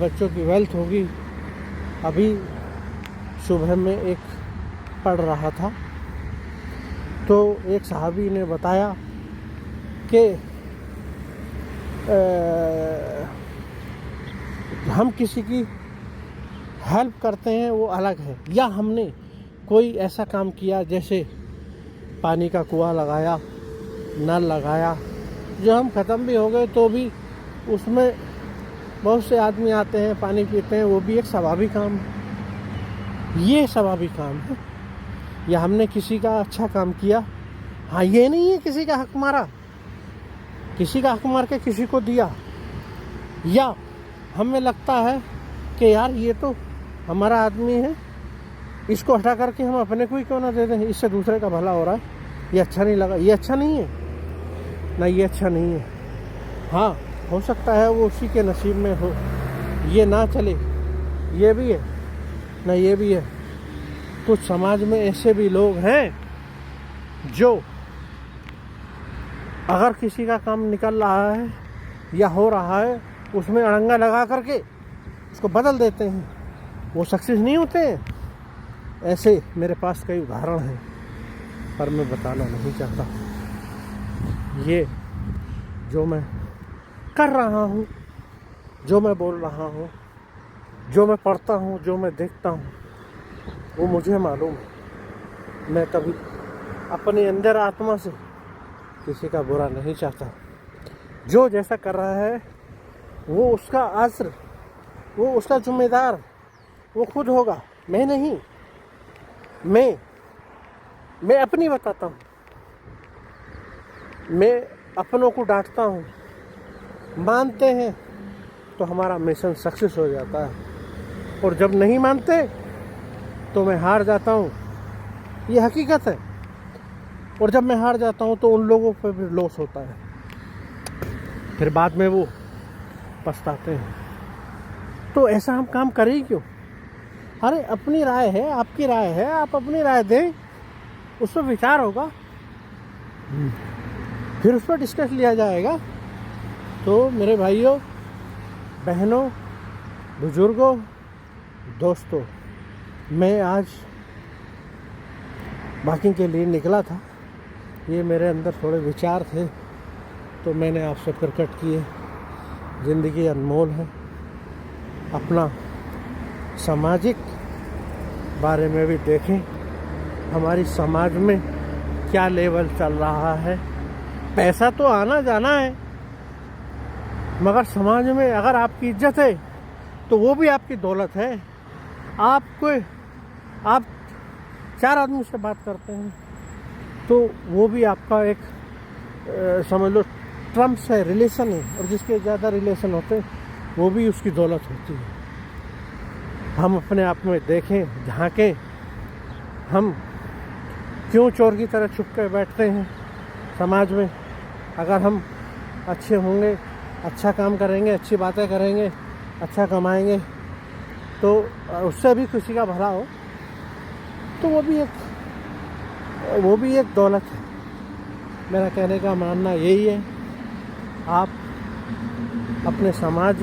बच्चों की वेल्थ होगी। अभी सुबह में एक पढ़ रहा था तो एक साहबी ने बताया कि हम किसी की हेल्प करते हैं वो अलग है, या हमने कोई ऐसा काम किया जैसे पानी का कुआं लगाया, नल लगाया, जो हम ख़त्म भी हो गए तो भी उसमें बहुत से आदमी आते हैं, पानी पीते हैं, वो भी एक स्वाभाविक काम है। ये स्वाभाविक काम है। या हमने किसी का अच्छा काम किया, हाँ ये नहीं है किसी का हक मारा, किसी का हक मार के किसी को दिया, या हमें लगता है कि यार ये तो हमारा आदमी है, इसको हटा करके हम अपने को ही क्यों ना दे दें, इससे दूसरे का भला हो रहा है, ये अच्छा नहीं लगा, ये अच्छा नहीं है ना, ये अच्छा नहीं है। हाँ हो सकता है वो उसी के नसीब में हो, ये ना चले, ये भी है ना, ये भी है। कुछ समाज में ऐसे भी लोग हैं जो अगर किसी का काम निकल रहा है या हो रहा है, उसमें अड़ंगा लगा करके उसको बदल देते हैं, वो सक्सेस नहीं होते हैं। ऐसे मेरे पास कई उदाहरण हैं, पर मैं बताना नहीं चाहता। ये जो मैं कर रहा हूँ, जो मैं बोल रहा हूँ, जो मैं पढ़ता हूँ, जो मैं देखता हूँ, वो मुझे मालूम है। मैं कभी अपने अंदर आत्मा से किसी का बुरा नहीं चाहता। जो जैसा कर रहा है वो उसका असर, वो उसका जिम्मेदार, वो खुद होगा, मैं नहीं। मैं अपनी बताता हूँ, मैं अपनों को डांटता हूँ, मानते हैं तो हमारा मिशन सक्सेस हो जाता है, और जब नहीं मानते तो मैं हार जाता हूँ, ये हकीकत है। और जब मैं हार जाता हूँ तो उन लोगों पर भी लॉस होता है, फिर बाद में वो पछताते हैं। तो ऐसा हम काम करें ही क्यों? अरे अपनी राय है, आपकी राय है, आप अपनी राय दें, उस पर विचार होगा, फिर उस पर डिस्कस लिया जाएगा। तो मेरे भाइयों, बहनों, बुजुर्गों, दोस्तों, मैं आज वॉकिंग के लिए निकला था। ये मेरे अंदर थोड़े विचार थे तो मैंने आपसे प्रकट किए। ज़िंदगी अनमोल है। अपना सामाजिक बारे में भी देखें, हमारी समाज में क्या लेवल चल रहा है। पैसा तो आना जाना है, मगर समाज में अगर आपकी इज्जत है तो वो भी आपकी दौलत है। आप 4 आदमी से बात करते हैं तो वो भी आपका एक समझ लो टर्म्स है, रिलेशन है, और जिसके ज़्यादा रिलेशन होते हैं वो भी उसकी दौलत होती है। हम अपने आप में देखें, झांकें, हम क्यों चोर की तरह छुप कर बैठते हैं समाज में। अगर हम अच्छे होंगे, अच्छा काम करेंगे, अच्छी बातें करेंगे, अच्छा कमाएंगे, तो उससे भी किसी का भला हो, तो वो भी एक दौलत है। मेरा कहने का मानना यही है। आप अपने समाज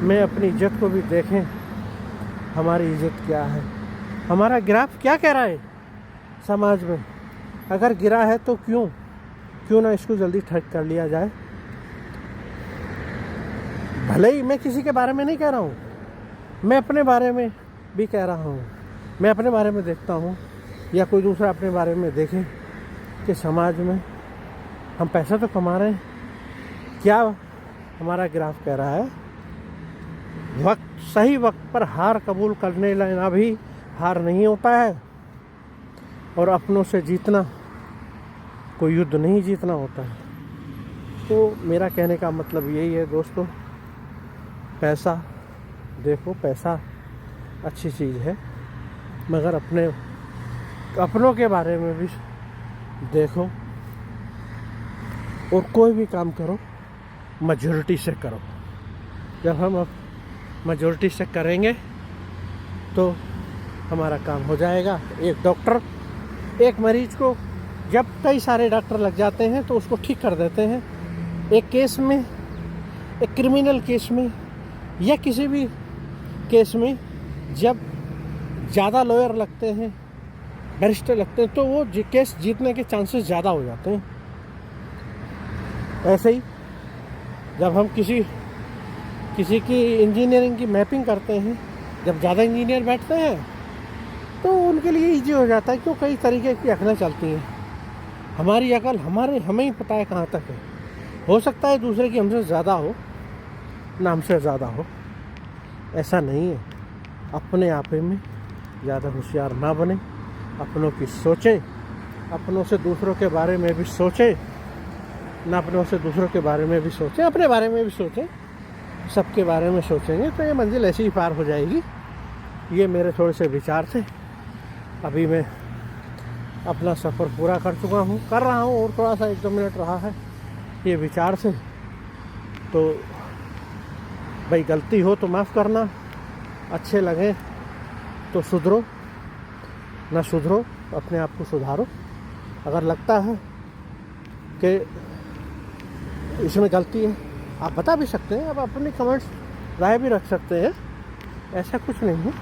में अपनी इज्जत को भी देखें, हमारी इज्जत क्या है, हमारा ग्राफ क्या कह रहा है समाज में। अगर गिरा है तो क्यों ना इसको जल्दी ठीक कर लिया जाए। भले ही मैं किसी के बारे में नहीं कह रहा हूँ, मैं अपने बारे में भी कह रहा हूँ। मैं अपने बारे में देखता हूँ या कोई दूसरा अपने बारे में देखे कि समाज में हम पैसा तो कमा रहे हैं, क्या हमारा ग्राफ कह रहा है। सही वक्त पर हार कबूल करने लेना भी हार नहीं होता है, और अपनों से जीतना कोई युद्ध नहीं जीतना होता है। तो मेरा कहने का मतलब यही है दोस्तों, पैसा देखो, पैसा अच्छी चीज़ है, मगर अपनों के बारे में भी देखो, और कोई भी काम करो मेजॉरिटी से करो। जब हम मेजॉरिटी से करेंगे तो हमारा काम हो जाएगा। एक डॉक्टर एक मरीज को, जब कई सारे डॉक्टर लग जाते हैं तो उसको ठीक कर देते हैं। एक केस में, एक क्रिमिनल केस में या किसी भी केस में जब ज़्यादा लॉयर लगते हैं, बैरिस्टर लगते हैं, तो वो केस जीतने के चांसेस ज़्यादा हो जाते हैं। ऐसे ही जब हम किसी की इंजीनियरिंग की मैपिंग करते हैं, जब ज़्यादा इंजीनियर बैठते हैं तो उनके लिए ईजी हो जाता है, क्यों कई तरीके की अकलें चलती हैं। हमारी अकल हमें ही पता है कहाँ तक है। हो सकता है दूसरे की हमसे ज़्यादा हो, ना हमसे ज़्यादा हो, ऐसा नहीं है। अपने आप में ज़्यादा होशियार ना बने, अपनों की सोचें, अपनों से दूसरों के बारे में भी सोचें, ना अपनों से दूसरों के बारे में भी सोचें, अपने बारे में भी सोचें। सबके बारे में सोचेंगे तो ये मंजिल ऐसी ही पार हो जाएगी। ये मेरे थोड़े से विचार थे। अभी मैं अपना सफ़र पूरा कर रहा हूँ और थोड़ा सा 1-2 मिनट रहा है। ये विचार से तो भाई गलती हो तो माफ़ करना, अच्छे लगे तो सुधरो, ना सुधरो अपने आप को सुधारो। अगर लगता है कि इसमें गलती है, आप बता भी सकते हैं, आप अपने कमेंट्स राय भी रख सकते हैं, ऐसा कुछ नहीं है।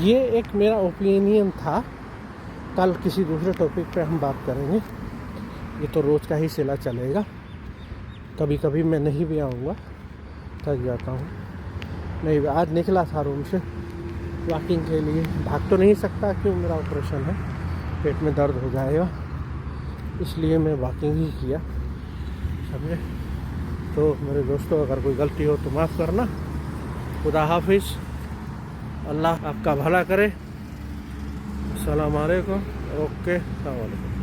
ये एक मेरा ओपिनियन था। कल किसी दूसरे टॉपिक पे हम बात करेंगे। ये तो रोज़ का ही सिला चलेगा। कभी कभी मैं नहीं भी आऊँगा, थक जाता हूँ। नहीं, आज निकला था रूम से वॉकिंग के लिए। भाग तो नहीं सकता क्यों, मेरा ऑपरेशन है, पेट में दर्द हो जाएगा, इसलिए मैं वॉकिंग ही किया, समझे। तो मेरे दोस्तों, अगर कोई गलती हो तो माफ़ करना। खुदा हाफिज़, अल्लाह आपका भला करे। अस्सलाम वालेकुम। ओके, अस्सलाम वालेकुम।